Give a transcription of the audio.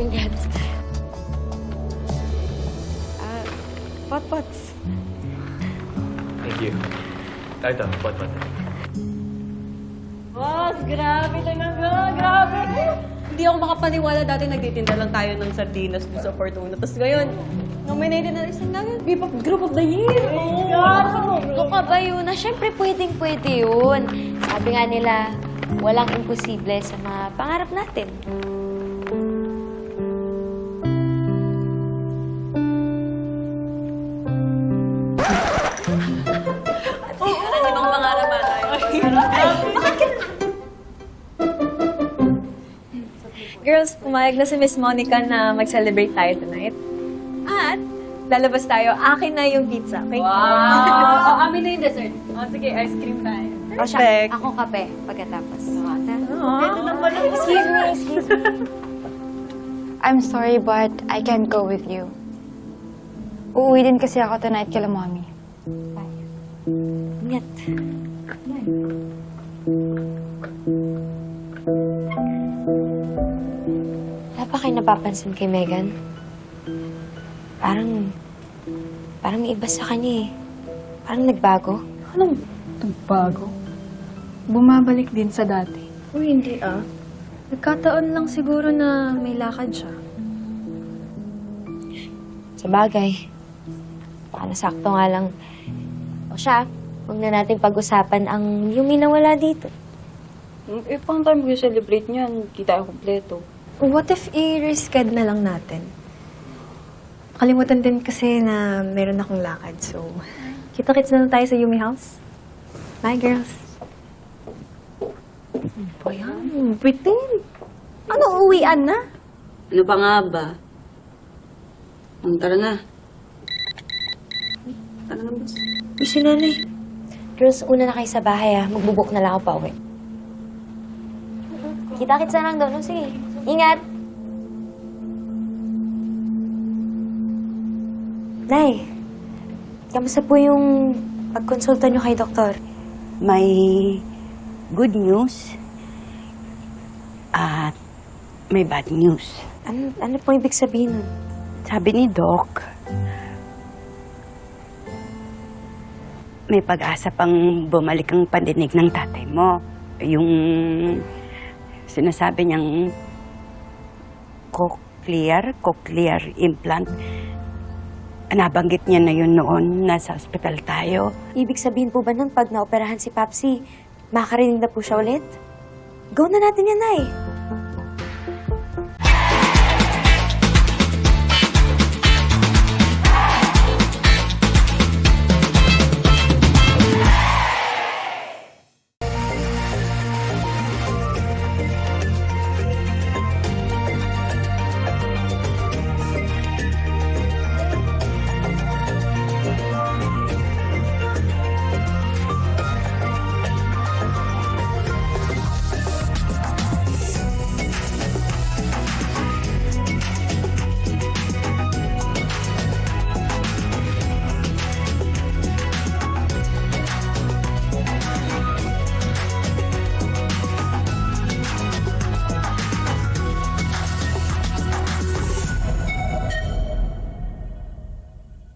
Congrats. Pot-pots. Thank you. Ito, pot-pot. Boss, grabe talaga. Grabe. Hindi ako makapaniwala dati nagtitinda lang tayo ng sardinas sa Fortuna. Tapos ngayon, nominated na rin sa Group of the Year. Oh, God! Ito ka ba yun? Siyempre, pwedeng-pwede yun. Sabi nga nila, walang imposible sa mga pangarap natin. Ano bang pangarap tayo? Girls, pumayag na si Miss Monica na mag-celebrate tayo tonight. At lalabas tayo. Akin na yung pizza, okay? Wow! Amin na yung dessert. Sige, ice cream tayo. O siya, ako kape pagkatapos. Excuse me. I'm sorry, but I can't go with you. Uuwi din kasi ako tonight kila Mommy. Ingat. Wala pa kayo napapansin kay Megan? Parang may iba sa kanya eh. Parang nagbago. Anong bago? Bumabalik din sa dati. Uy, hindi Nagkataon lang siguro na may lakad siya. Sa bagay. Baka nasakto nga lang. O siya, huwag na natin pag-usapan ang yung minawala dito. Eh, pang time ko celebrate niyan, kita yung kompleto. What if i-resched na lang natin? Kalimutan din kasi na meron akong lakad, so... Kita-kits na lang tayo sa Yumi House. Bye, girls. Ayan, pretend. Ano, uwian na? Ano pa nga ba? Tara na. Tara na, boss. Uy, si nanay. Girls, una na kayo sa bahay Magbubuk na lang ako pa uwi. Kita-kits na lang doon. O, sige. Ingat! Nay, kamusta po yung pagkonsulta niyo kay doktor? May good news at may bad news. Ano po ibig sabihin nun? Sabi ni Doc, may pag-asa pang bumalik ang pandinig ng tatay mo. Yung sinasabi niyang cochlear implant. Nabanggit niya na yun noon, nasa ospital tayo. Ibig sabihin po ba nun pag naoperahan si Papsi, makakarinig na po siya ulit? Go na natin yan, Nay.